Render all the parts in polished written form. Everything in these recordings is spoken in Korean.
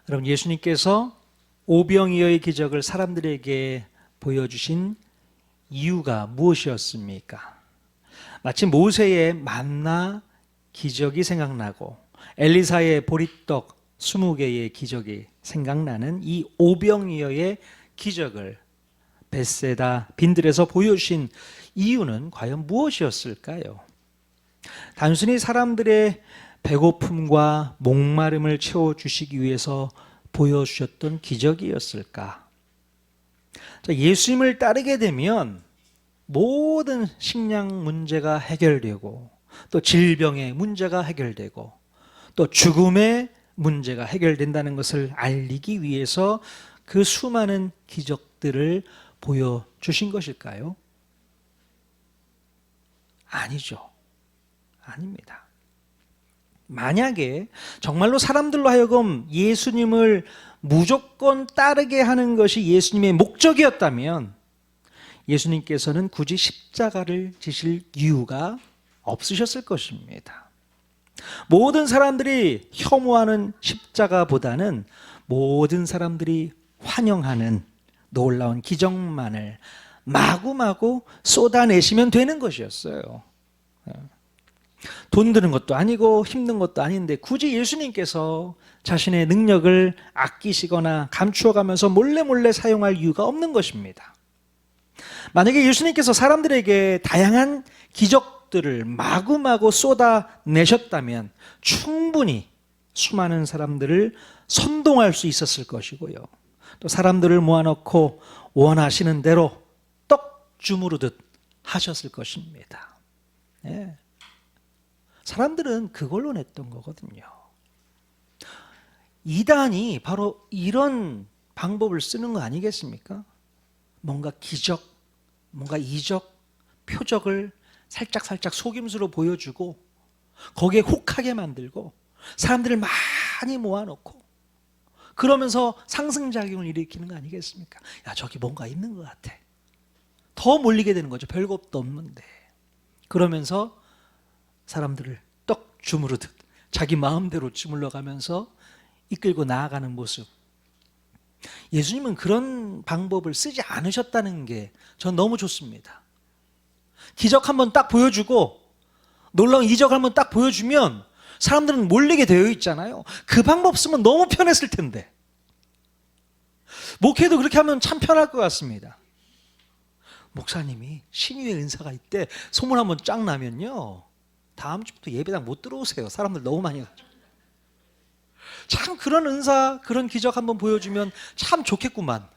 여러분, 예수님께서 오병이어의 기적을 사람들에게 보여주신 이유가 무엇이었습니까? 마치 모세의 만나 기적이 생각나고 엘리사의 보리떡 20개의 기적이 생각나는 이 오병이어의 기적을 벳세다 빈들에서 보여주신 이유는 과연 무엇이었을까요? 단순히 사람들의 배고픔과 목마름을 채워주시기 위해서 보여주셨던 기적이었을까? 예수님을 따르게 되면 모든 식량 문제가 해결되고 또 질병의 문제가 해결되고 또 죽음의 문제가 해결된다는 것을 알리기 위해서 그 수많은 기적들을 보여주신 것일까요? 아니죠. 아닙니다. 만약에 정말로 사람들로 하여금 예수님을 무조건 따르게 하는 것이 예수님의 목적이었다면 예수님께서는 굳이 십자가를 지실 이유가 없으셨을 것입니다. 모든 사람들이 혐오하는 십자가보다는 모든 사람들이 환영하는 놀라운 기적만을 마구마구 쏟아내시면 되는 것이었어요. 돈 드는 것도 아니고 힘든 것도 아닌데 굳이 예수님께서 자신의 능력을 아끼시거나 감추어가면서 몰래 사용할 이유가 없는 것입니다. 만약에 예수님께서 사람들에게 다양한 기적들을 마구마구 쏟아내셨다면 충분히 수많은 사람들을 선동할 수 있었을 것이고요. 또 사람들을 모아놓고 원하시는 대로 떡 주무르듯 하셨을 것입니다. 네. 사람들은 그걸로 냈던 거거든요. 이단이 바로 이런 방법을 쓰는 거 아니겠습니까? 뭔가 기적, 뭔가 이적, 표적을 살짝 속임수로 보여주고 거기에 혹하게 만들고 사람들을 많이 모아놓고 그러면서 상승작용을 일으키는 거 아니겠습니까? 야, 저기 뭔가 있는 것 같아. 더 몰리게 되는 거죠. 별것도 없는데. 그러면서 사람들을 떡 주무르듯 자기 마음대로 주물러가면서 이끌고 나아가는 모습. 예수님은 그런 방법을 쓰지 않으셨다는 게 전 너무 좋습니다. 기적 한번 딱 보여주고 놀라운 이적 한번 딱 보여주면 사람들은 몰리게 되어 있잖아요. 그 방법 쓰면 너무 편했을 텐데. 목회도 그렇게 하면 참 편할 것 같습니다. 목사님이 신유의 은사가 있대 소문 한번 쫙 나면요, 다음 주부터 예배당 못 들어오세요. 사람들 너무 많이 가죠. 참 그런 은사, 그런 기적 한번 보여주면 참 좋겠구만.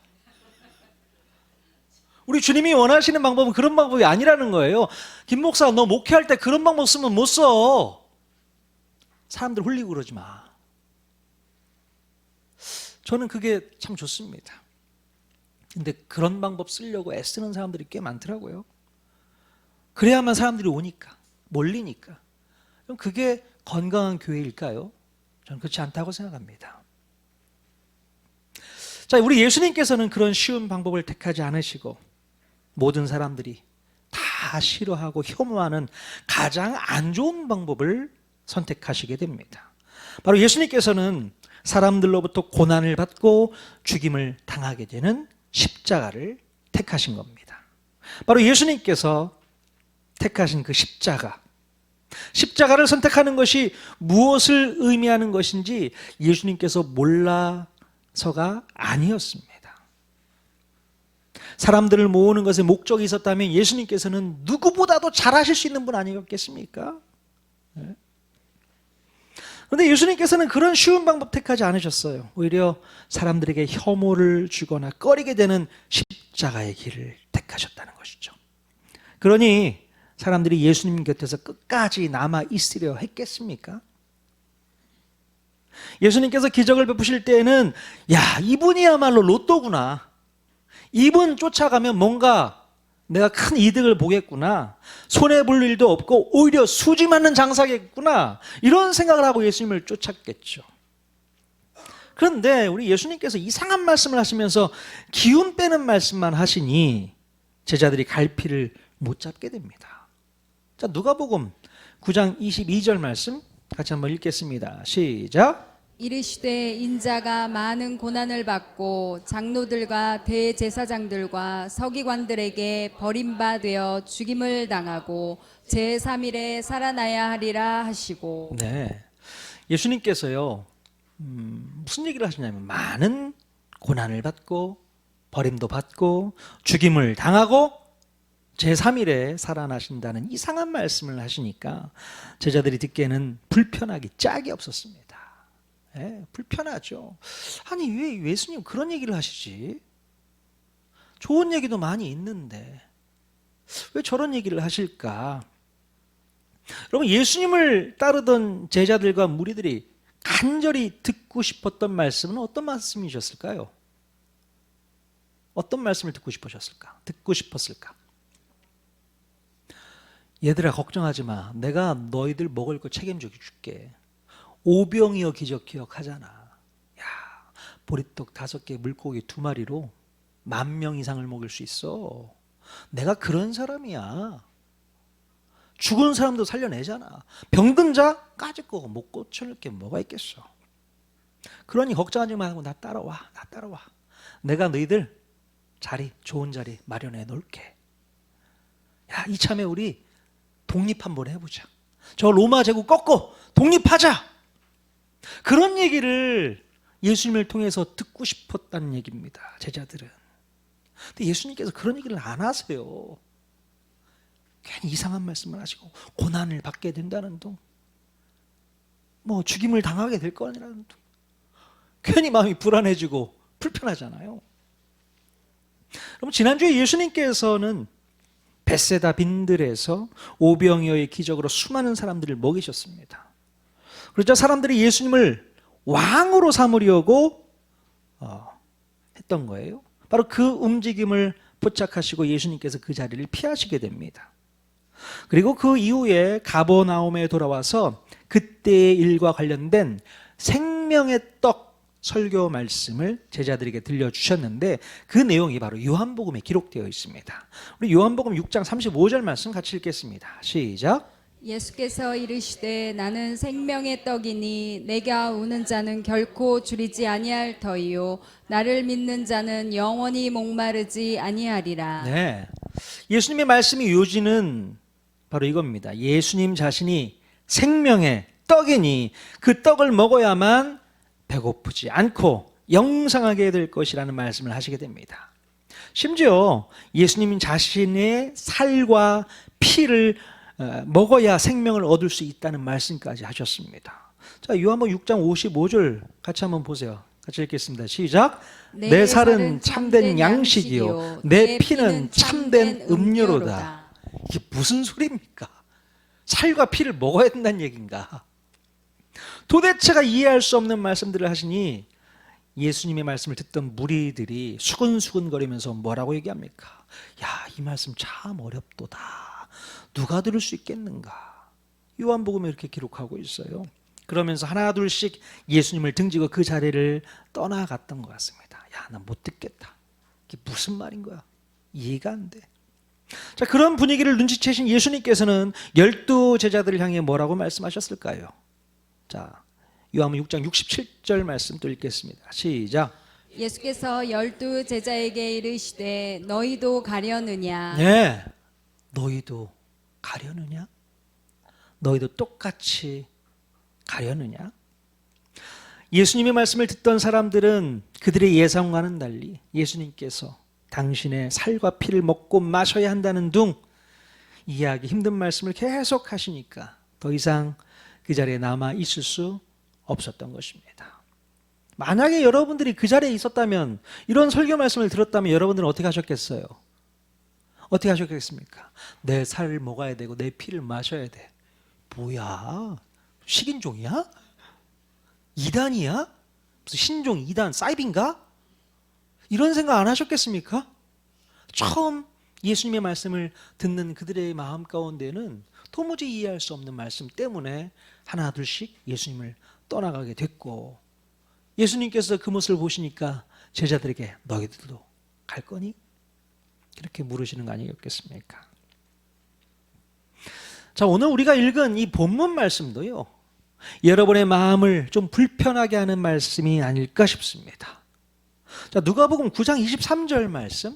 우리 주님이 원하시는 방법은 그런 방법이 아니라는 거예요. 김 목사, 너 목회할 때 그런 방법 쓰면 못 써. 사람들 홀리고 그러지 마. 저는 그게 참 좋습니다. 근데 그런 방법 쓰려고 애쓰는 사람들이 꽤 많더라고요. 그래야만 사람들이 오니까, 몰리니까. 그럼 그게 건강한 교회일까요? 저는 그렇지 않다고 생각합니다. 자, 우리 예수님께서는 그런 쉬운 방법을 택하지 않으시고 모든 사람들이 다 싫어하고 혐오하는 가장 안 좋은 방법을 선택하시게 됩니다. 바로 예수님께서는 사람들로부터 고난을 받고 죽임을 당하게 되는 십자가를 택하신 겁니다. 바로 예수님께서 택하신 그 십자가를 선택하는 것이 무엇을 의미하는 것인지 예수님께서 몰라서가 아니었습니다. 사람들을 모으는 것에 목적이 있었다면 예수님께서는 누구보다도 잘하실 수 있는 분 아니었겠습니까? 그런데 예수님께서는 그런 쉬운 방법 택하지 않으셨어요. 오히려 사람들에게 혐오를 주거나 꺼리게 되는 십자가의 길을 택하셨다는 것이죠. 그러니 사람들이 예수님 곁에서 끝까지 남아 있으려 했겠습니까? 예수님께서 기적을 베푸실 때에는 야, 이분이야말로 로또구나. 이분 쫓아가면 뭔가 내가 큰 이득을 보겠구나. 손해볼 일도 없고 오히려 수지 맞는 장사겠구나. 이런 생각을 하고 예수님을 쫓았겠죠. 그런데 우리 예수님께서 이상한 말씀을 하시면서 기운 빼는 말씀만 하시니 제자들이 갈피를 못 잡게 됩니다. 자, 누가복음 9장 22절 말씀 같이 한번 읽겠습니다. 시작. 이르시되 인자가 많은 고난을 받고 장로들과 대제사장들과 서기관들에게 버림받아 죽임을 당하고 제3일에 살아나야 하리라 하시고. 네, 예수님께서요 무슨 얘기를 하시냐면 많은 고난을 받고 버림도 받고 죽임을 당하고 제3일에 살아나신다는 이상한 말씀을 하시니까 제자들이 듣기에는 불편하기 짝이 없었습니다. 예, 불편하죠. 아니 왜 예수님 그런 얘기를 하시지? 좋은 얘기도 많이 있는데 왜 저런 얘기를 하실까? 여러분, 예수님을 따르던 제자들과 무리들이 간절히 듣고 싶었던 말씀은 어떤 말씀이셨을까요? 어떤 말씀을 듣고 싶었을까? 얘들아 걱정하지 마. 내가 너희들 먹을 거 책임져 줄게. 오병이어 기적 기억하잖아. 야, 보리떡 5개, 물고기 2마리로 10,000명 이상을 먹일 수 있어. 내가 그런 사람이야. 죽은 사람도 살려내잖아. 병든 자 까짓 거 못 고쳐낼 게 뭐가 있겠어. 그러니 걱정하지 말고 나 따라와. 내가 너희들 좋은 자리 마련해 놓을게. 야, 이참에 우리 독립 한번 해보자. 저 로마 제국 꺾고 독립하자. 그런 얘기를 예수님을 통해서 듣고 싶었다는 얘기입니다. 제자들은. 근데 예수님께서 그런 얘기를 안 하세요. 괜히 이상한 말씀을 하시고 고난을 받게 된다는 둥, 뭐 죽임을 당하게 될 거라는 둥, 괜히 마음이 불안해지고 불편하잖아요. 그럼 지난주에 예수님께서는 벳세다 빈들에서 오병이어의 기적으로 수많은 사람들을 먹이셨습니다. 그렇죠? 사람들이 예수님을 왕으로 삼으려고 했던 거예요. 바로 그 움직임을 포착하시고 예수님께서 그 자리를 피하시게 됩니다. 그리고 그 이후에 가버나움에 돌아와서 그때의 일과 관련된 생명의 떡 설교 말씀을 제자들에게 들려주셨는데 그 내용이 바로 요한복음에 기록되어 있습니다. 우리 요한복음 6장 35절 말씀 같이 읽겠습니다. 시작. 예수께서 이르시되 나는 생명의 떡이니 내가 오는 자는 결코 줄이지 아니할 터이요 나를 믿는 자는 영원히 목마르지 아니하리라. 네, 예수님의 말씀의 요지는 바로 이겁니다. 예수님 자신이 생명의 떡이니 그 떡을 먹어야만 배고프지 않고 영생하게 될 것이라는 말씀을 하시게 됩니다. 심지어 예수님 자신의 살과 피를 먹어야 생명을 얻을 수 있다는 말씀까지 하셨습니다. 자, 요한복음 6장 55절 같이 한번 보세요. 같이 읽겠습니다. 시작. 내 살은 참된 양식이요 내 피는 참된 음료로다. 이게 무슨 소리입니까? 살과 피를 먹어야 된다는 얘기인가? 도대체가 이해할 수 없는 말씀들을 하시니 예수님의 말씀을 듣던 무리들이 수근수근거리면서 뭐라고 얘기합니까? 야, 이 말씀 참 어렵도다. 누가 들을 수 있겠는가? 요한복음에 이렇게 기록하고 있어요. 그러면서 하나 둘씩 예수님을 등지고 그 자리를 떠나갔던 것 같습니다. 야, 나 못 듣겠다. 이게 무슨 말인 거야? 이해가 안 돼. 자, 그런 분위기를 눈치채신 예수님께서는 12 제자들을 향해 뭐라고 말씀하셨을까요? 자, 요한복음 6장 67절 말씀 또 읽겠습니다. 시작. 예수께서 12 제자에게 이르시되 너희도 가려느냐? 네, 너희도 가려느냐? 너희도 똑같이 가려느냐? 예수님의 말씀을 듣던 사람들은 그들의 예상과는 달리 예수님께서 당신의 살과 피를 먹고 마셔야 한다는 둥 이해하기 힘든 말씀을 계속 하시니까 더 이상 그 자리에 남아 있을 수 없었던 것입니다. 만약에 여러분들이 그 자리에 있었다면, 이런 설교 말씀을 들었다면 여러분들은 어떻게 하셨겠어요? 어떻게 하셨겠습니까? 내 살을 먹어야 되고 내 피를 마셔야 돼. 뭐야? 식인종이야? 이단이야? 무슨 신종 이단 사이비인가? 이런 생각 안 하셨겠습니까? 처음 예수님의 말씀을 듣는 그들의 마음 가운데는 도무지 이해할 수 없는 말씀 때문에 하나 둘씩 예수님을 떠나가게 됐고, 예수님께서 그 모습을 보시니까 제자들에게 너희들도 갈 거니? 그렇게 물으시는 거 아니겠습니까? 자, 오늘 우리가 읽은 이 본문 말씀도요, 여러분의 마음을 좀 불편하게 하는 말씀이 아닐까 싶습니다. 자, 누가복음 9장 23절 말씀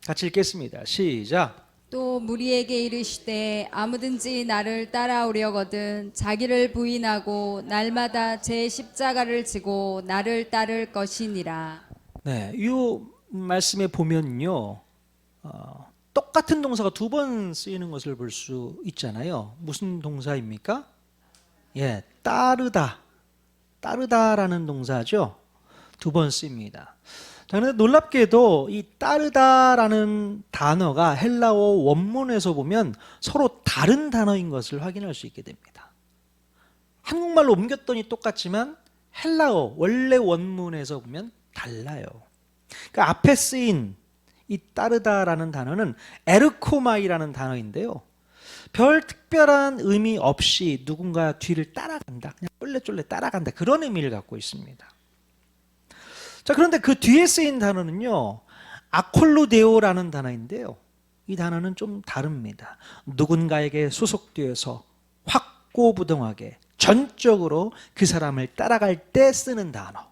같이 읽겠습니다. 시작. 또 무리에게 이르시되 아무든지 나를 따라오려거든 자기를 부인하고 날마다 제 십자가를 지고 나를 따를 것이니라. 네, 이 말씀에 보면요, 똑같은 동사가 두 번 쓰이는 것을 볼 수 있잖아요. 무슨 동사입니까? 예, 따르다. 따르다라는 동사죠. 두 번 쓰입니다. 자, 그런데 놀랍게도 이 따르다라는 단어가 헬라어 원문에서 보면 서로 다른 단어인 것을 확인할 수 있게 됩니다. 한국말로 옮겼더니 똑같지만 헬라어 원래 원문에서 보면 달라요. 그러니까 앞에 쓰인 이 따르다라는 단어는 에르코마이라는 단어인데요. 별 특별한 의미 없이 누군가 뒤를 따라간다, 그냥 쫄래쫄래 따라간다, 그런 의미를 갖고 있습니다. 자, 그런데 그 뒤에 쓰인 단어는요, 아콜루데오라는 단어인데요. 이 단어는 좀 다릅니다. 누군가에게 소속되어서 확고부동하게 전적으로 그 사람을 따라갈 때 쓰는 단어.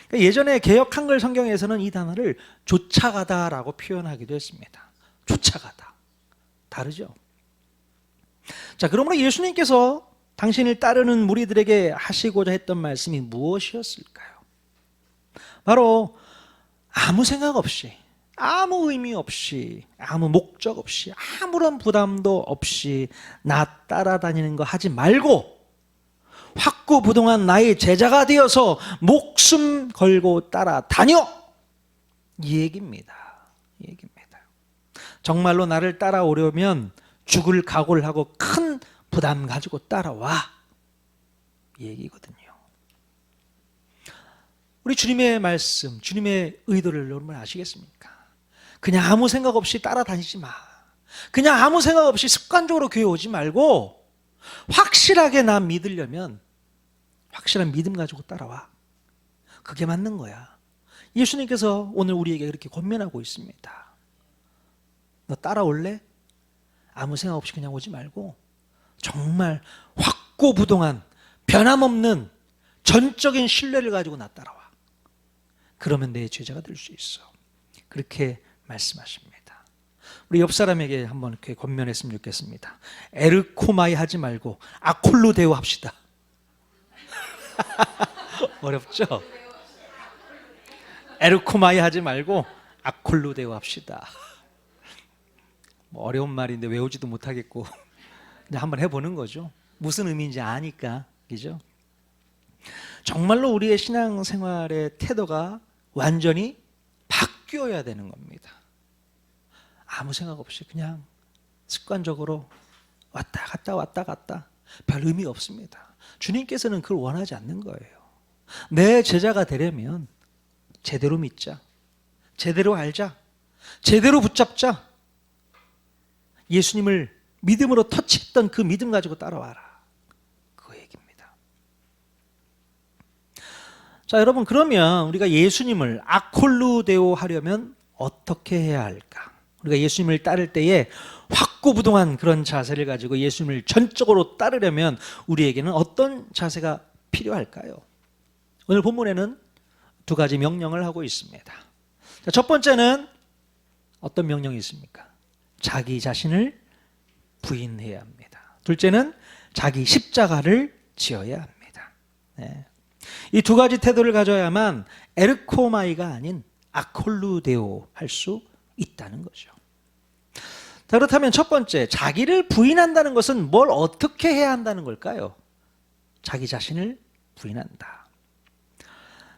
그러니까 예전에 개역 한글 성경에서는 이 단어를 쫓아가다라고 표현하기도 했습니다. 쫓아가다. 다르죠? 자, 그러므로 예수님께서 당신을 따르는 무리들에게 하시고자 했던 말씀이 무엇이었을까요? 바로 아무 생각 없이, 아무 의미 없이, 아무 목적 없이, 아무런 부담도 없이 나 따라다니는 거 하지 말고 확고부동한 나의 제자가 되어서 목숨 걸고 따라다녀! 이 얘기입니다. 이 얘기입니다. 정말로 나를 따라오려면 죽을 각오를 하고 큰 부담 가지고 따라와. 이 얘기거든요. 우리 주님의 말씀, 주님의 의도를 여러분 아시겠습니까? 그냥 아무 생각 없이 따라다니지 마. 그냥 아무 생각 없이 습관적으로 교회 오지 말고 확실하게 나 믿으려면 확실한 믿음 가지고 따라와. 그게 맞는 거야. 예수님께서 오늘 우리에게 그렇게 권면하고 있습니다. 너 따라올래? 아무 생각 없이 그냥 오지 말고 정말 확고부동한 변함없는 전적인 신뢰를 가지고 나 따라와. 그러면 내 제자가 될 수 있어. 그렇게 말씀하십니다. 우리 옆 사람에게 한번 이렇게 권면했으면 좋겠습니다. 에르코마이 하지 말고 아콜루데오 합시다. 어렵죠? 에르코마이 하지 말고 아콜루데오 합시다. 뭐 어려운 말인데 외우지도 못하겠고 그냥 한번 해보는 거죠. 무슨 의미인지 아니까, 그죠? 정말로 우리의 신앙생활의 태도가 완전히 바뀌어야 되는 겁니다. 아무 생각 없이 그냥 습관적으로 왔다 갔다 왔다 갔다 별 의미 없습니다. 주님께서는 그걸 원하지 않는 거예요. 내 제자가 되려면 제대로 믿자, 제대로 알자, 제대로 붙잡자. 예수님을 믿음으로 터치했던 그 믿음 가지고 따라와라. 그 얘기입니다. 자, 여러분, 그러면 우리가 예수님을 아콜루데오 하려면 어떻게 해야 할까? 우리가 예수님을 따를 때에 확고부동한 그런 자세를 가지고 예수님을 전적으로 따르려면 우리에게는 어떤 자세가 필요할까요? 오늘 본문에는 두 가지 명령을 하고 있습니다. 자, 첫 번째는 어떤 명령이 있습니까? 자기 자신을 부인해야 합니다. 둘째는 자기 십자가를 지어야 합니다. 네. 이 두 가지 태도를 가져야만 에르코마이가 아닌 아콜루데오 할 수 있다는 거죠. 자, 그렇다면 첫 번째, 자기를 부인한다는 것은 뭘 어떻게 해야 한다는 걸까요? 자기 자신을 부인한다.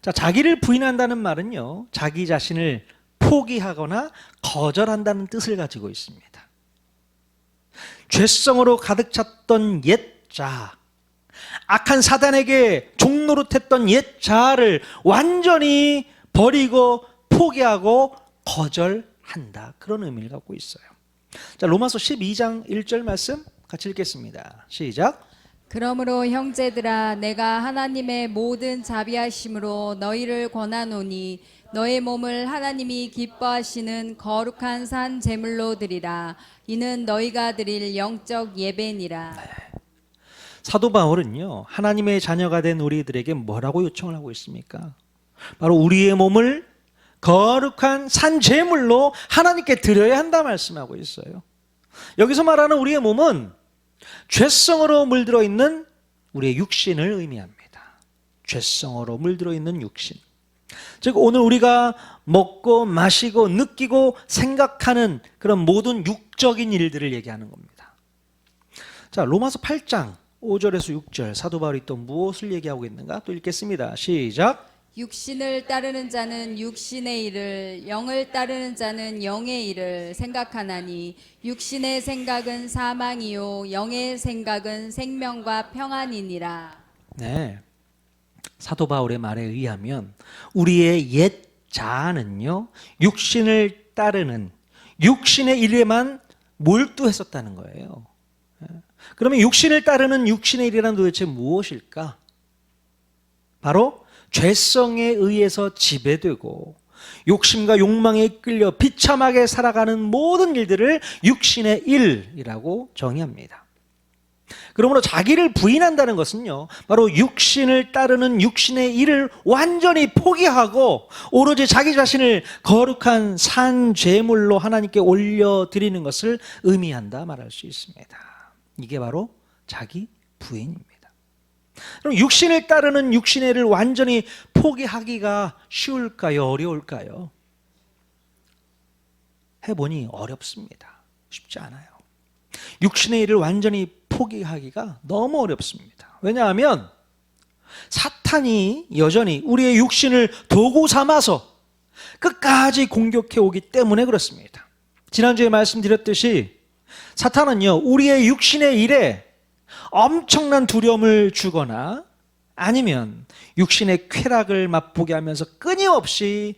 자, 자기를 부인한다는 말은요, 자기 자신을 포기하거나 거절한다는 뜻을 가지고 있습니다. 죄성으로 가득 찼던 옛 자, 악한 사단에게 종노릇했던 옛 자아를 완전히 버리고 포기하고 거절한다. 그런 의미를 갖고 있어요. 자, 로마서 12장 1절 말씀 같이 읽겠습니다. 시작. 그러므로 형제들아 내가 하나님의 모든 자비하심으로 너희를 권하노니 너의 몸을 하나님이 기뻐하시는 거룩한 산 제물로 드리라. 이는 너희가 드릴 영적 예배니라. 사도 바울은요, 하나님의 자녀가 된 우리들에게 뭐라고 요청을 하고 있습니까? 바로 우리의 몸을 거룩한 산 제물로 하나님께 드려야 한다 말씀하고 있어요. 여기서 말하는 우리의 몸은 죄성으로 물들어 있는 우리의 육신을 의미합니다. 죄성으로 물들어 있는 육신. 즉 오늘 우리가 먹고 마시고 느끼고 생각하는 그런 모든 육적인 일들을 얘기하는 겁니다. 자, 로마서 8장 5절에서 6절 사도 바울이 또 무엇을 얘기하고 있는가? 또 읽겠습니다. 시작. 육신을 따르는 자는 육신의 일을, 영을 따르는 자는 영의 일을 생각하나니 육신의 생각은 사망이요 영의 생각은 생명과 평안이니라. 네. 사도 바울의 말에 의하면 우리의 옛 자아는요, 육신을 따르는 육신의 일에만 몰두했었다는 거예요. 그러면 육신을 따르는 육신의 일이란 도대체 무엇일까? 바로 죄성에 의해서 지배되고 욕심과 욕망에 이끌려 비참하게 살아가는 모든 일들을 육신의 일이라고 정의합니다. 그러므로 자기를 부인한다는 것은요, 바로 육신을 따르는 육신의 일을 완전히 포기하고 오로지 자기 자신을 거룩한 산 제물로 하나님께 올려드리는 것을 의미한다 말할 수 있습니다. 이게 바로 자기 부인입니다. 그럼 육신을 따르는 육신의 일을 완전히 포기하기가 쉬울까요? 어려울까요? 해보니 어렵습니다. 쉽지 않아요. 육신의 일을 완전히 포기하기가 너무 어렵습니다. 왜냐하면 사탄이 여전히 우리의 육신을 도구 삼아서 끝까지 공격해 오기 때문에 그렇습니다. 지난주에 말씀드렸듯이 사탄은요, 우리의 육신의 일에 엄청난 두려움을 주거나 아니면 육신의 쾌락을 맛보게 하면서 끊임없이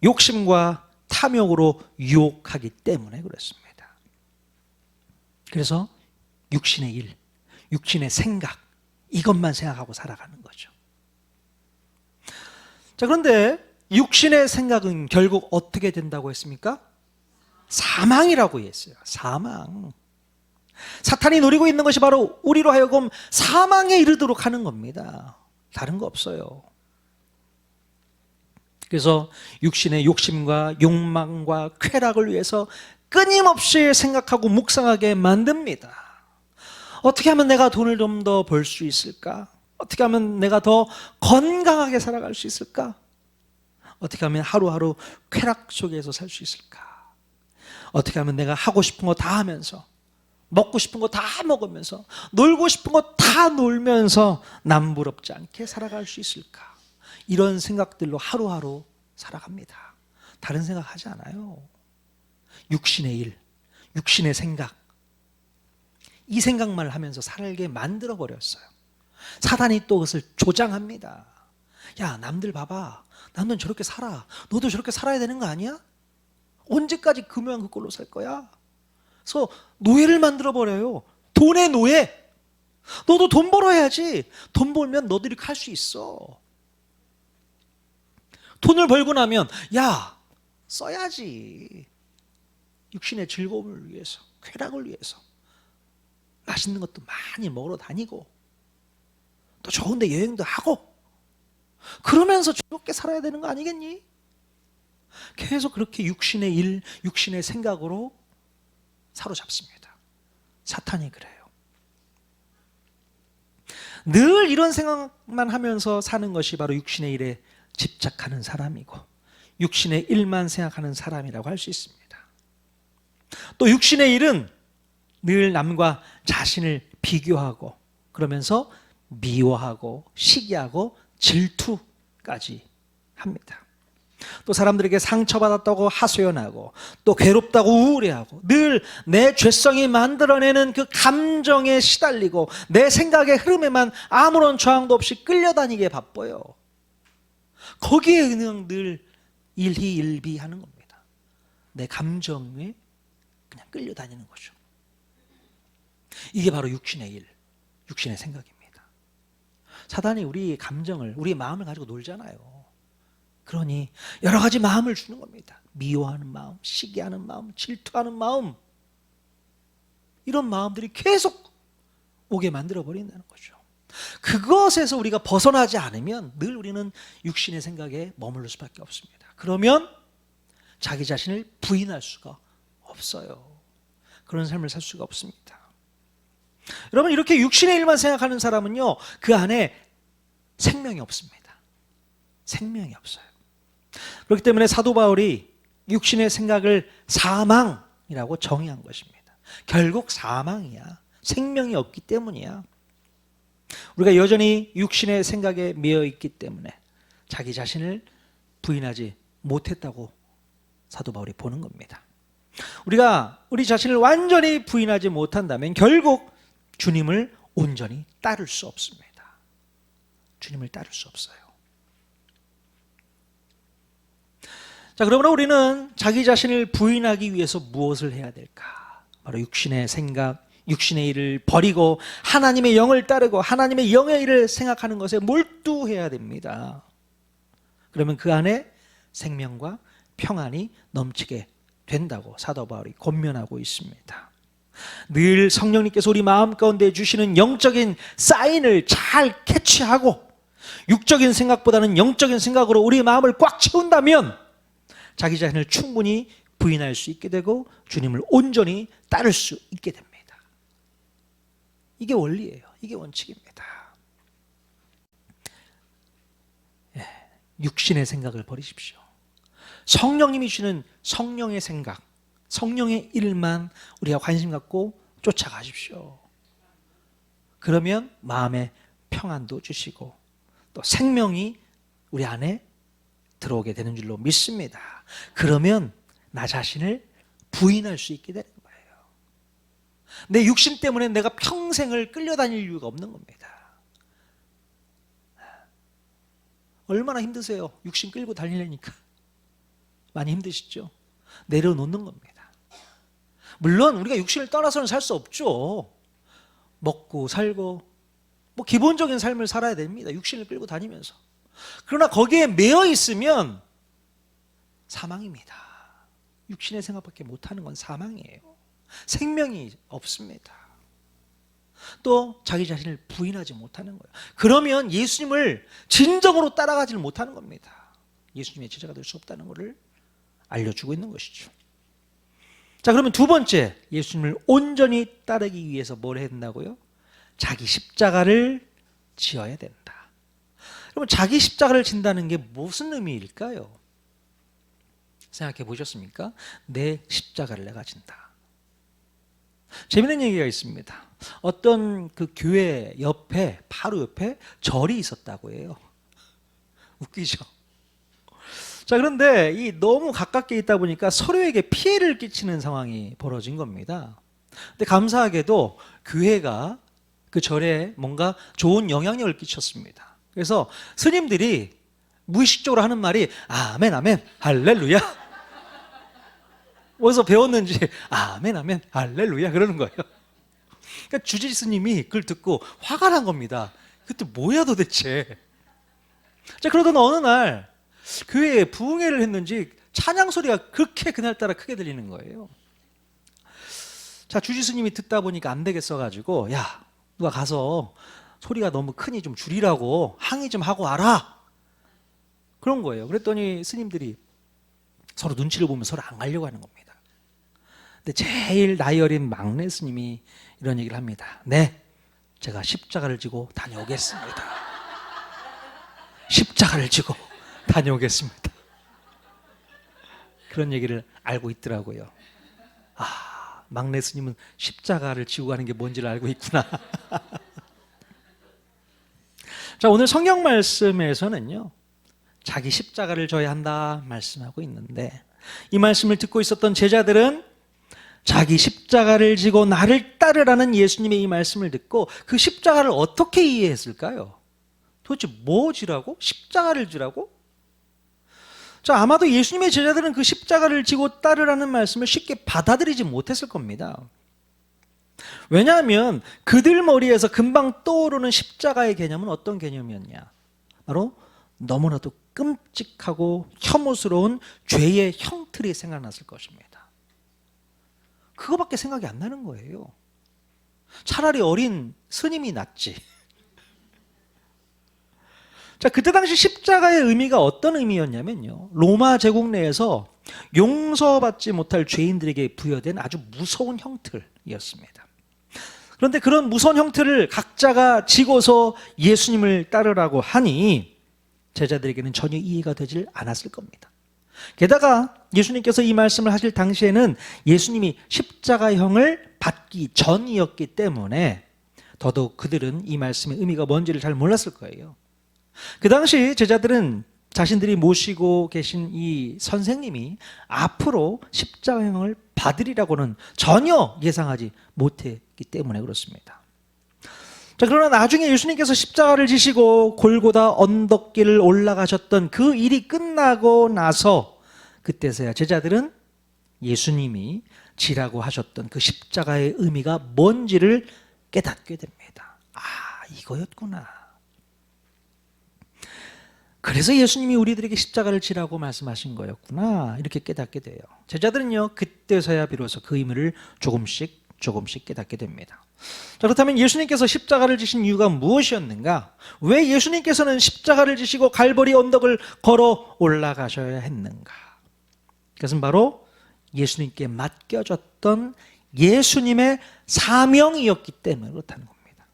욕심과 탐욕으로 유혹하기 때문에 그렇습니다. 그래서 육신의 일, 육신의 생각, 이것만 생각하고 살아가는 거죠. 자, 그런데 육신의 생각은 결국 어떻게 된다고 했습니까? 사망이라고 했어요. 사망. 사탄이 노리고 있는 것이 바로 우리로 하여금 사망에 이르도록 하는 겁니다. 다른 거 없어요. 그래서 육신의 욕심과 욕망과 쾌락을 위해서 끊임없이 생각하고 묵상하게 만듭니다. 어떻게 하면 내가 돈을 좀 더 벌 수 있을까? 어떻게 하면 내가 더 건강하게 살아갈 수 있을까? 어떻게 하면 하루하루 쾌락 속에서 살 수 있을까? 어떻게 하면 내가 하고 싶은 거 다 하면서 먹고 싶은 거 다 먹으면서 놀고 싶은 거 다 놀면서 남부럽지 않게 살아갈 수 있을까? 이런 생각들로 하루하루 살아갑니다. 다른 생각하지 않아요. 육신의 일, 육신의 생각, 이 생각만 하면서 살게 만들어버렸어요. 사단이 또 그것을 조장합니다. 야, 남들 봐봐. 남들은 저렇게 살아. 너도 저렇게 살아야 되는 거 아니야? 언제까지 그 모양 그 꼴로 살 거야? 그래서 노예를 만들어버려요. 돈의 노예. 너도 돈 벌어야지. 돈 벌면 너도 이렇게 할 수 있어. 돈을 벌고 나면 야, 써야지. 육신의 즐거움을 위해서, 쾌락을 위해서 맛있는 것도 많이 먹으러 다니고 또 좋은 데 여행도 하고 그러면서 즐겁게 살아야 되는 거 아니겠니? 계속 그렇게 육신의 일, 육신의 생각으로 사로잡습니다. 사탄이 그래요. 늘 이런 생각만 하면서 사는 것이 바로 육신의 일에 집착하는 사람이고 육신의 일만 생각하는 사람이라고 할 수 있습니다. 또 육신의 일은 늘 남과 자신을 비교하고 그러면서 미워하고 시기하고 질투까지 합니다. 또 사람들에게 상처받았다고 하소연하고 또 괴롭다고 우울해하고 늘 내 죄성이 만들어내는 그 감정에 시달리고 내 생각의 흐름에만 아무런 저항도 없이 끌려다니게 바빠요. 거기에 그냥 늘 일희일비하는 겁니다. 내 감정에 그냥 끌려다니는 거죠. 이게 바로 육신의 일, 육신의 생각입니다. 사단이 우리 감정을, 우리 마음을 가지고 놀잖아요. 그러니 여러 가지 마음을 주는 겁니다. 미워하는 마음, 시기하는 마음, 질투하는 마음, 이런 마음들이 계속 오게 만들어 버린다는 거죠. 그것에서 우리가 벗어나지 않으면 늘 우리는 육신의 생각에 머무를 수밖에 없습니다. 그러면 자기 자신을 부인할 수가 없어요. 그런 삶을 살 수가 없습니다. 여러분, 이렇게 육신의 일만 생각하는 사람은요, 그 안에 생명이 없습니다. 생명이 없어요. 그렇기 때문에 사도 바울이 육신의 생각을 사망이라고 정의한 것입니다. 결국 사망이야. 생명이 없기 때문이야. 우리가 여전히 육신의 생각에 매여 있기 때문에 자기 자신을 부인하지 못했다고 사도 바울이 보는 겁니다. 우리가 우리 자신을 완전히 부인하지 못한다면 결국 주님을 온전히 따를 수 없습니다. 주님을 따를 수 없어요. 자, 그러므로 우리는 자기 자신을 부인하기 위해서 무엇을 해야 될까? 바로 육신의 생각, 육신의 일을 버리고 하나님의 영을 따르고 하나님의 영의 일을 생각하는 것에 몰두해야 됩니다. 그러면 그 안에 생명과 평안이 넘치게 된다고 사도 바울이 권면하고 있습니다. 늘 성령님께서 우리 마음 가운데 주시는 영적인 사인을 잘 캐치하고 육적인 생각보다는 영적인 생각으로 우리 마음을 꽉 채운다면 자기 자신을 충분히 부인할 수 있게 되고 주님을 온전히 따를 수 있게 됩니다. 이게 원리예요. 이게 원칙입니다. 육신의 생각을 버리십시오. 성령님이 주시는 성령의 생각, 성령의 일만 우리가 관심 갖고 쫓아가십시오. 그러면 마음에 평안도 주시고 또 생명이 우리 안에 들어오게 되는 줄로 믿습니다. 그러면 나 자신을 부인할 수 있게 되는 거예요. 내 육신 때문에 내가 평생을 끌려다닐 이유가 없는 겁니다. 얼마나 힘드세요? 육신 끌고 다니려니까. 많이 힘드시죠? 내려놓는 겁니다. 물론 우리가 육신을 떠나서는 살 수 없죠. 먹고 살고 뭐 기본적인 삶을 살아야 됩니다. 육신을 끌고 다니면서. 그러나 거기에 매여 있으면 사망입니다. 육신의 생각밖에 못하는 건 사망이에요. 생명이 없습니다. 또 자기 자신을 부인하지 못하는 거예요. 그러면 예수님을 진정으로 따라가지를 못하는 겁니다. 예수님의 제자가 될 수 없다는 것을 알려주고 있는 것이죠. 자, 그러면 두 번째, 예수님을 온전히 따르기 위해서 뭘 해야 된다고요? 자기 십자가를 지어야 된다. 여러분, 자기 십자가를 진다는 게 무슨 의미일까요? 생각해 보셨습니까? 내 십자가를 내가 진다. 재미있는 얘기가 있습니다. 어떤 그 교회 옆에, 바로 옆에 절이 있었다고 해요. 웃기죠? 자, 그런데 이 너무 가깝게 있다 보니까 서로에게 피해를 끼치는 상황이 벌어진 겁니다. 근데 감사하게도 교회가 그 절에 뭔가 좋은 영향력을 끼쳤습니다. 그래서 스님들이 무의식적으로 하는 말이 아멘, 아멘, 할렐루야. 어디서 배웠는지 아멘, 아멘, 할렐루야 그러는 거예요. 그러니까 주지 스님이 그걸 듣고 화가 난 겁니다. 그때 뭐야 도대체. 자, 그러던 어느 날 교회에 부흥회를 했는지 찬양 소리가 그렇게 그날따라 크게 들리는 거예요. 자, 주지 스님이 듣다 보니까 안 되겠어 가지고 야, 누가 가서 소리가 너무 크니 좀 줄이라고 항의 좀 하고 와라. 그런 거예요. 그랬더니 스님들이 서로 눈치를 보면 서로 안 가려고 하는 겁니다. 근데 제일 나이 어린 막내 스님이 이런 얘기를 합니다. 네, 제가 십자가를 지고 다녀오겠습니다. 십자가를 지고 다녀오겠습니다. 그런 얘기를 알고 있더라고요. 아, 막내 스님은 십자가를 지고 가는 게 뭔지를 알고 있구나. 자, 오늘 성경 말씀에서는요, 자기 십자가를 져야 한다 말씀하고 있는데, 이 말씀을 듣고 있었던 제자들은 자기 십자가를 지고 나를 따르라는 예수님의 이 말씀을 듣고 그 십자가를 어떻게 이해했을까요? 도대체 뭐 지라고? 십자가를 지라고? 자, 아마도 예수님의 제자들은 그 십자가를 지고 따르라는 말씀을 쉽게 받아들이지 못했을 겁니다. 왜냐하면 그들 머리에서 금방 떠오르는 십자가의 개념은 어떤 개념이었냐? 바로 너무나도 끔찍하고 혐오스러운 죄의 형틀이 생각났을 것입니다. 그거밖에 생각이 안 나는 거예요. 차라리 어린 스님이 낫지. 자, 그때 당시 십자가의 의미가 어떤 의미였냐면요, 로마 제국 내에서 용서받지 못할 죄인들에게 부여된 아주 무서운 형틀이었습니다. 그런데 그런 무서운 형틀을 각자가 지고서 예수님을 따르라고 하니 제자들에게는 전혀 이해가 되질 않았을 겁니다. 게다가 예수님께서 이 말씀을 하실 당시에는 예수님이 십자가형을 받기 전이었기 때문에 더더욱 그들은 이 말씀의 의미가 뭔지를 잘 몰랐을 거예요. 그 당시 제자들은 자신들이 모시고 계신 이 선생님이 앞으로 십자가형을 받으리라고는 전혀 예상하지 못했기 때문에 그렇습니다. 자, 그러나 나중에 예수님께서 십자가를 지시고 골고다 언덕길을 올라가셨던 그 일이 끝나고 나서 그때서야 제자들은 예수님이 지라고 하셨던 그 십자가의 의미가 뭔지를 깨닫게 됩니다. 아, 이거였구나. 그래서 예수님이 우리들에게 십자가를 지라고 말씀하신 거였구나, 이렇게 깨닫게 돼요. 제자들은요, 그때서야 비로소 그 의미를 조금씩 깨닫게 됩니다. 자, 그렇다면 예수님께서 십자가를 지신 이유가 무엇이었는가? 왜 예수님께서는 십자가를 지시고 갈보리 언덕을 걸어 올라가셔야 했는가? 그것은 바로 예수님께 맡겨졌던 예수님의 사명이었기 때문에 그렇다는 겁니다.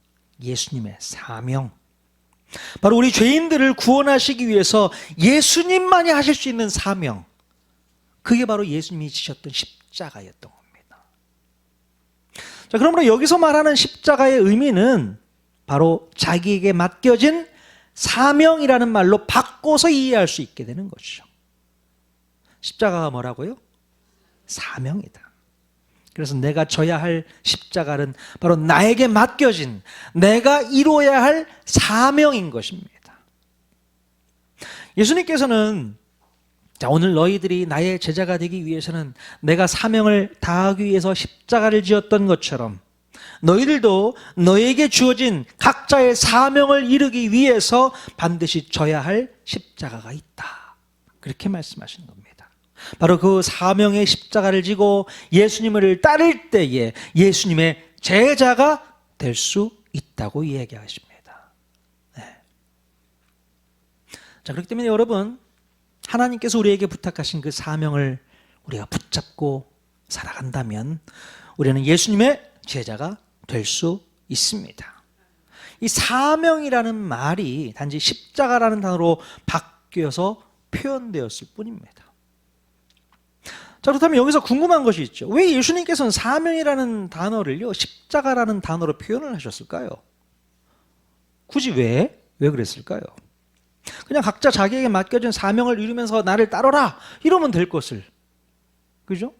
예수님의 사명. 바로 우리 죄인들을 구원하시기 위해서 예수님만이 하실 수 있는 사명, 그게 바로 예수님이 지셨던 십자가였던 겁니다. 자, 그러므로 여기서 말하는 십자가의 의미는 바로 자기에게 맡겨진 사명이라는 말로 바꿔서 이해할 수 있게 되는 것이죠. 십자가가 뭐라고요? 사명이다. 그래서 내가 져야 할 십자가는 바로 나에게 맡겨진, 내가 이루어야 할 사명인 것입니다. 예수님께서는 자, 오늘 너희들이 나의 제자가 되기 위해서는 내가 사명을 다하기 위해서 십자가를 지었던 것처럼 너희들도 너에게 주어진 각자의 사명을 이루기 위해서 반드시 져야 할 십자가가 있다, 그렇게 말씀하시는 겁니다. 바로 그 사명의 십자가를 지고 예수님을 따를 때에 예수님의 제자가 될 수 있다고 이야기하십니다. 네. 자, 그렇기 때문에 여러분, 하나님께서 우리에게 부탁하신 그 사명을 우리가 붙잡고 살아간다면 우리는 예수님의 제자가 될 수 있습니다. 이 사명이라는 말이 단지 십자가라는 단어로 바뀌어서 표현되었을 뿐입니다. 자, 그렇다면 여기서 궁금한 것이 있죠. 왜 예수님께서는 사명이라는 단어를요, 십자가라는 단어로 표현을 하셨을까요? 굳이 왜 그랬을까요? 그냥 각자 자기에게 맡겨진 사명을 이루면서 나를 따르라 이러면 될 것을, 그죠?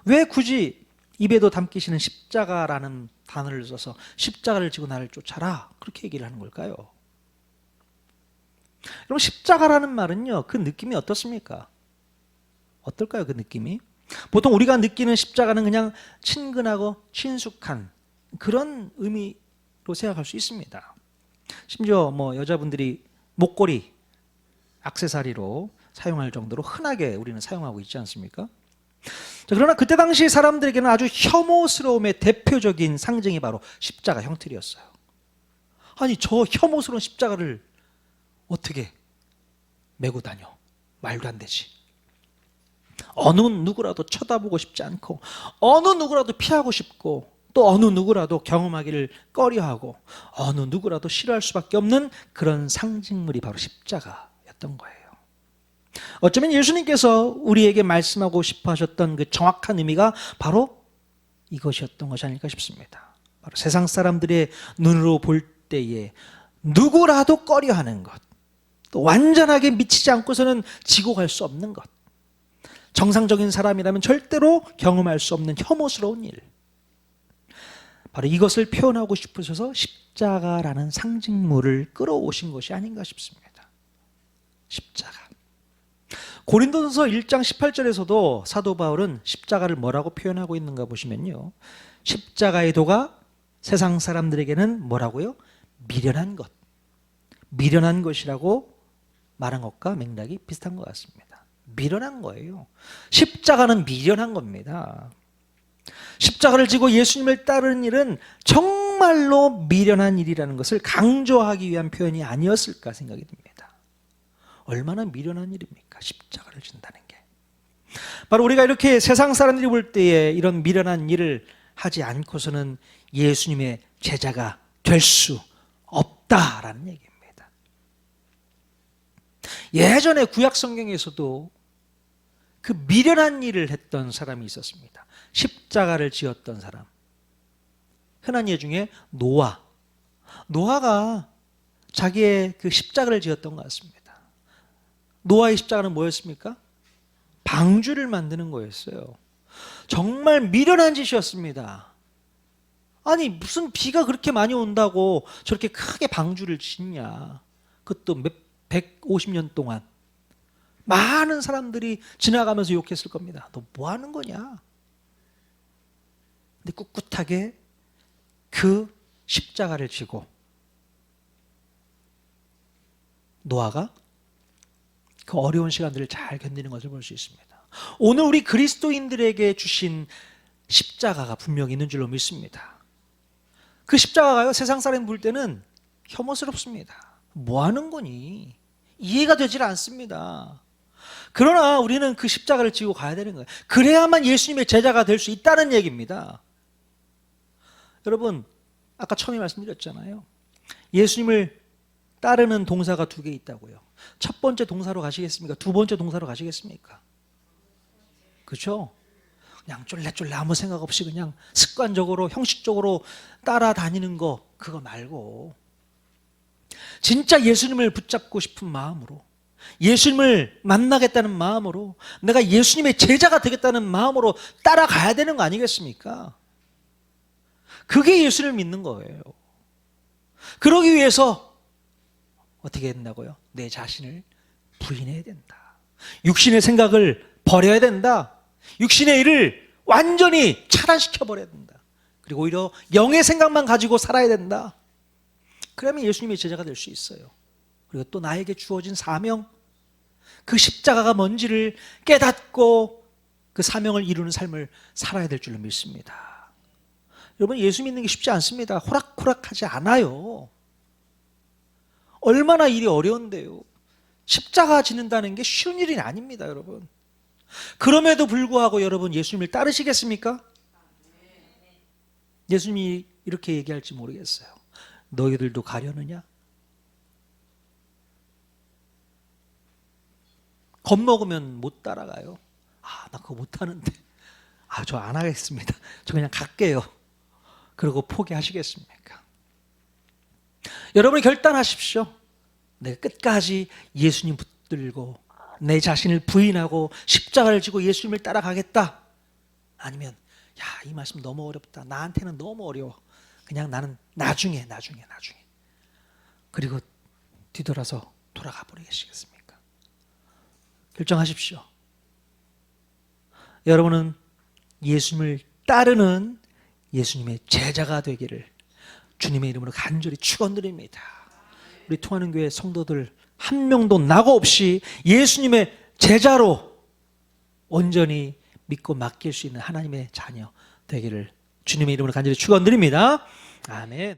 왜 굳이 입에도 담기시는 십자가라는 단어를 써서 십자가를 지고 나를 쫓아라, 그렇게 얘기를 하는 걸까요? 그럼 십자가라는 말은요, 그 느낌이 어떻습니까? 어떨까요, 그 느낌이? 보통 우리가 느끼는 십자가는 그냥 친근하고 친숙한 그런 의미로 생각할 수 있습니다. 심지어 여자분들이 목걸이, 액세서리로 사용할 정도로 흔하게 우리는 사용하고 있지 않습니까? 자, 그러나 그때 당시 사람들에게는 아주 혐오스러움의 대표적인 상징이 바로 십자가 형틀이었어요. 아니, 저 혐오스러운 십자가를 어떻게 메고 다녀? 말도 안 되지. 어느 누구라도 쳐다보고 싶지 않고, 어느 누구라도 피하고 싶고, 또 어느 누구라도 경험하기를 꺼려하고, 어느 누구라도 싫어할 수밖에 없는 그런 상징물이 바로 십자가였던 거예요. 어쩌면 예수님께서 우리에게 말씀하고 싶어 하셨던 그 정확한 의미가 바로 이것이었던 것이 아닐까 싶습니다. 바로 세상 사람들의 눈으로 볼 때에 누구라도 꺼려하는 것, 또 완전하게 미치지 않고서는 지고 갈 수 없는 것, 정상적인 사람이라면 절대로 경험할 수 없는 혐오스러운 일, 바로 이것을 표현하고 싶으셔서 십자가라는 상징물을 끌어오신 것이 아닌가 싶습니다. 십자가. 고린도전서 1장 18절에서도 사도 바울은 십자가를 뭐라고 표현하고 있는가 보시면요, 십자가의 도가 세상 사람들에게는 뭐라고요? 미련한 것, 미련한 것이라고 말한 것과 맥락이 비슷한 것 같습니다. 미련한 거예요. 십자가는 미련한 겁니다. 십자가를 지고 예수님을 따르는 일은 정말 정말로 미련한 일이라는 것을 강조하기 위한 표현이 아니었을까 생각이 듭니다. 얼마나 미련한 일입니까? 십자가를 진다는 게. 바로 우리가 이렇게 세상 사람들이 볼 때에 이런 미련한 일을 하지 않고서는 예수님의 제자가 될 수 없다라는 얘기입니다. 예전에 구약 성경에서도 그 미련한 일을 했던 사람이 있었습니다. 십자가를 지었던 사람. 흔한 예 중에 노아가 자기의 그 십자가를 지었던 것 같습니다. 노아의 십자가는 뭐였습니까? 방주를 만드는 거였어요. 정말 미련한 짓이었습니다. 아니 무슨 비가 그렇게 많이 온다고 저렇게 크게 방주를 짓냐. 그것도 150년 동안 많은 사람들이 지나가면서 욕했을 겁니다. 너 뭐 하는 거냐. 근데 꿋꿋하게 그 십자가를 지고 노아가 그 어려운 시간들을 잘 견디는 것을 볼 수 있습니다. 오늘 우리 그리스도인들에게 주신 십자가가 분명히 있는 줄로 믿습니다. 그 십자가가요, 세상 사람 볼 때는 혐오스럽습니다. 뭐 하는 거니? 이해가 되질 않습니다. 그러나 우리는 그 십자가를 지고 가야 되는 거예요. 그래야만 예수님의 제자가 될 수 있다는 얘기입니다. 여러분, 아까 처음에 말씀드렸잖아요. 예수님을 따르는 동사가 2개 있다고요. 첫 번째 동사로 가시겠습니까? 두 번째 동사로 가시겠습니까? 그렇죠? 그냥 쫄래쫄래 아무 생각 없이 그냥 습관적으로 형식적으로 따라다니는 거, 그거 말고 진짜 예수님을 붙잡고 싶은 마음으로, 예수님을 만나겠다는 마음으로, 내가 예수님의 제자가 되겠다는 마음으로 따라가야 되는 거 아니겠습니까? 그게 예수를 믿는 거예요. 그러기 위해서 어떻게 된다고요? 내 자신을 부인해야 된다. 육신의 생각을 버려야 된다. 육신의 일을 완전히 차단시켜버려야 된다. 그리고 오히려 영의 생각만 가지고 살아야 된다. 그러면 예수님의 제자가 될 수 있어요. 그리고 또 나에게 주어진 사명, 그 십자가가 뭔지를 깨닫고 그 사명을 이루는 삶을 살아야 될 줄로 믿습니다. 여러분, 예수 믿는 게 쉽지 않습니다. 호락호락하지 않아요. 얼마나 일이 어려운데요. 십자가 지는다는 게 쉬운 일이 아닙니다, 여러분. 그럼에도 불구하고 여러분 예수님을 따르시겠습니까? 예수님이 이렇게 얘기할지 모르겠어요. 너희들도 가려느냐? 겁먹으면 못 따라가요. 나 그거 못하는데. 저 안 하겠습니다. 저 그냥 갈게요. 그러고 포기하시겠습니까? 여러분이 결단하십시오. 내가 끝까지 예수님 붙들고 내 자신을 부인하고 십자가를 지고 예수님을 따라가겠다. 아니면 이 말씀 너무 어렵다. 나한테는 너무 어려워. 그냥 나는 나중에. 그리고 뒤돌아서 돌아가 버리겠습니까? 결정하십시오. 여러분은 예수님을 따르는 예수님의 제자가 되기를 주님의 이름으로 간절히 축원드립니다. 우리 통하는 교회 성도들 한 명도 낙오 없이 예수님의 제자로 온전히 믿고 맡길 수 있는 하나님의 자녀 되기를 주님의 이름으로 간절히 축원드립니다. 아멘.